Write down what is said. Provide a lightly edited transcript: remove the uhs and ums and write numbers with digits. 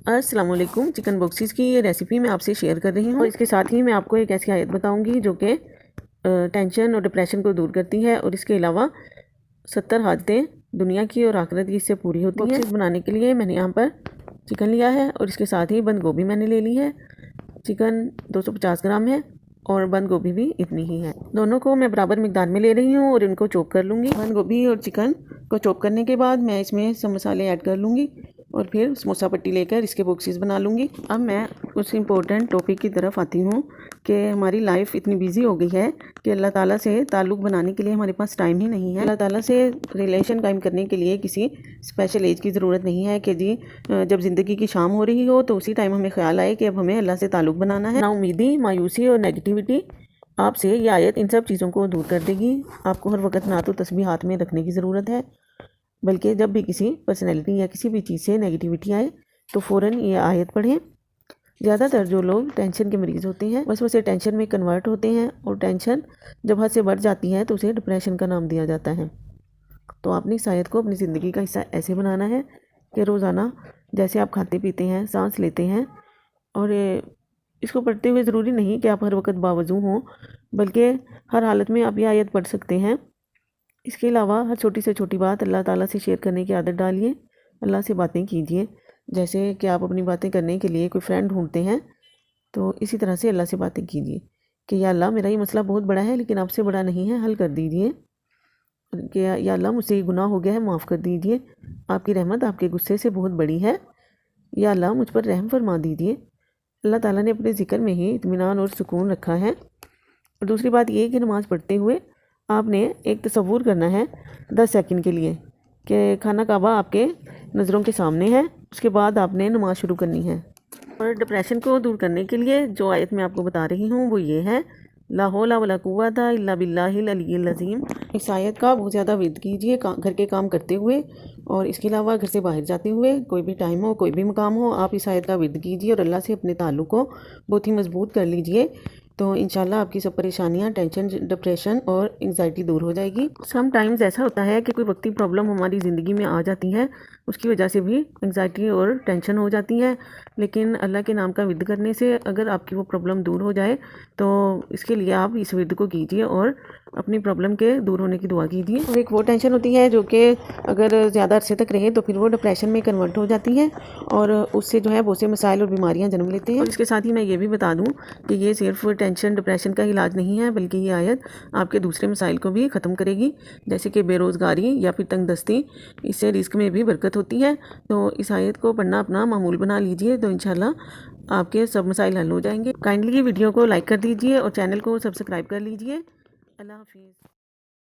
السلام علیکم۔ Chicken boxes کی یہ ریسیپی میں آپ سے شیئر کر رہی ہوں، اور اس کے ساتھ ہی میں آپ کو ایک ایسی آیت بتاؤں گی جو کہ ٹینشن اور ڈپریشن کو دور کرتی ہے، اور اس کے علاوہ 70 حاجتیں دنیا کی اور آخرت کی اس سے پوری ہوتی ہیں۔ باکسز بنانے کے لیے میں نے یہاں پر چکن لیا ہے، اور اس کے ساتھ ہی بند گوبھی میں نے لے لی ہے۔ چکن 250 گرام ہے اور بند گوبھی بھی اتنی ہی ہے۔ دونوں کو میں برابر مقدار میں لے رہی ہوں اور ان کو چوپ کر لوں گی۔ بند گوبھی اور چکن کو چوپ کرنے کے بعد میں اس میں سب مسالے ایڈ کر لوں گی، اور پھر سموسہ پٹی لے کر اس کے باکسز بنا لوں گی۔ اب میں اس امپورٹنٹ ٹاپک کی طرف آتی ہوں کہ ہماری لائف اتنی بیزی ہو گئی ہے کہ اللہ تعالیٰ سے تعلق بنانے کے لیے ہمارے پاس ٹائم ہی نہیں ہے۔ اللہ تعالیٰ سے ریلیشن قائم کرنے کے لیے کسی اسپیشل ایج کی ضرورت نہیں ہے کہ جب زندگی کی شام ہو رہی ہو تو اسی ٹائم ہمیں خیال آئے کہ اب ہمیں اللہ سے تعلق بنانا ہے۔ نا امیدی، مایوسی اور نیگیٹیوٹی آپ سے یہ آیت ان سب چیزوں کو دور کر دے گی۔ آپ کو ہر وقت نہ تو تسبیح ہاتھ میں رکھنے کی ضرورت ہے، بلکہ جب بھی کسی پرسنالٹی یا کسی بھی چیز سے نیگیٹیوٹی آئے تو فوراً یہ آیت پڑھیں۔ زیادہ تر جو لوگ ٹینشن کے مریض ہوتے ہیں بس اسے ٹینشن میں کنورٹ ہوتے ہیں، اور ٹینشن جب حد سے بڑھ جاتی ہے تو اسے ڈپریشن کا نام دیا جاتا ہے۔ تو آپ نے اس آیت کو اپنی زندگی کا حصہ ایسے بنانا ہے کہ روزانہ جیسے آپ کھاتے پیتے ہیں، سانس لیتے ہیں، اور اس کو پڑھتے ہوئے ضروری نہیں کہ آپ ہر وقت باوضو ہوں، بلکہ ہر حالت میں آپ یہ آیت پڑھ سکتے ہیں۔ اس کے علاوہ ہر چھوٹی سے چھوٹی بات اللہ تعالیٰ سے شیئر کرنے کی عادت ڈالیے۔ اللہ سے باتیں کیجیے، جیسے کہ آپ اپنی باتیں کرنے کے لیے کوئی فرینڈ ڈھونڈتے ہیں، تو اسی طرح سے اللہ سے باتیں کیجیے کہ یا اللہ میرا یہ مسئلہ بہت بڑا ہے لیکن آپ سے بڑا نہیں ہے، حل کر دیجیے۔ کہ یا اللہ مجھ سے یہ گناہ ہو گیا ہے، معاف کر دیجیے، آپ کی رحمت آپ کے غصے سے بہت بڑی ہے، یا اللہ مجھ پر رحم فرما دیجیے۔ اللہ تعالیٰ نے اپنے ذکر میں ہی اطمینان اور سکون رکھا ہے۔ اور دوسری بات یہ کہ نماز پڑھتے ہوئے آپ نے ایک تصور کرنا ہے 10 سیکنڈ کے لیے کہ خانہ کعبہ آپ کے نظروں کے سامنے ہے، اس کے بعد آپ نے نماز شروع کرنی ہے۔ اور ڈپریشن کو دور کرنے کے لیے جو آیت میں آپ کو بتا رہی ہوں وہ یہ ہے، لا حول ولا قوت الا باللہ العلی العظیم۔ اس آیت کا بہت زیادہ ورد کیجیے گھر کے کام کرتے ہوئے، اور اس کے علاوہ گھر سے باہر جاتے ہوئے، کوئی بھی ٹائم ہو، کوئی بھی مقام ہو، آپ اس آیت کا ورد کیجیے اور اللہ سے اپنے تعلق کو بہت ہی مضبوط کر لیجیے۔ تو انشاءاللہ آپ کی سب پریشانیاں، ٹینشن، ڈپریشن اور انگزائٹی دور ہو جائے گی۔ سم ٹائمز ایسا ہوتا ہے کہ کوئی وقتی پرابلم ہماری زندگی میں آ جاتی ہے، اس کی وجہ سے بھی انگزائٹی اور ٹینشن ہو جاتی ہے، لیکن اللہ کے نام کا ورد کرنے سے اگر آپ کی وہ پرابلم دور ہو جائے تو اس کے لیے آپ اس ورد کو کیجیے اور اپنی پرابلم کے دور ہونے کی دعا کیجیے۔ اور ایک وہ ٹینشن ہوتی ہے جو کہ اگر زیادہ عرصے تک رہے تو پھر وہ ڈپریشن میں کنورٹ ہو جاتی ہے، اور اس سے جو ہے بہت سے مسائل اور بیماریاں جنم لیتے ہیں۔ اور اس کے ساتھ ہی میں یہ بھی بتا دوں کہ یہ صرف ٹینشن ڈپریشن کا علاج نہیں ہے، بلکہ یہ آیت آپ کے دوسرے مسائل کو بھی ختم کرے گی، جیسے کہ بے روزگاری یا پھر تنگ دستی، اس سے رزق میں بھی برکت ہوتی ہے۔ تو اس آیت کو پڑھنا اپنا معمول بنا لیجئے، تو انشاءاللہ آپ کے سب مسائل حل ہو جائیں گے۔ کائنڈلی ویڈیو کو لائک کر دیجئے اور چینل کو سبسکرائب کر لیجئے۔ اللہ حافظ۔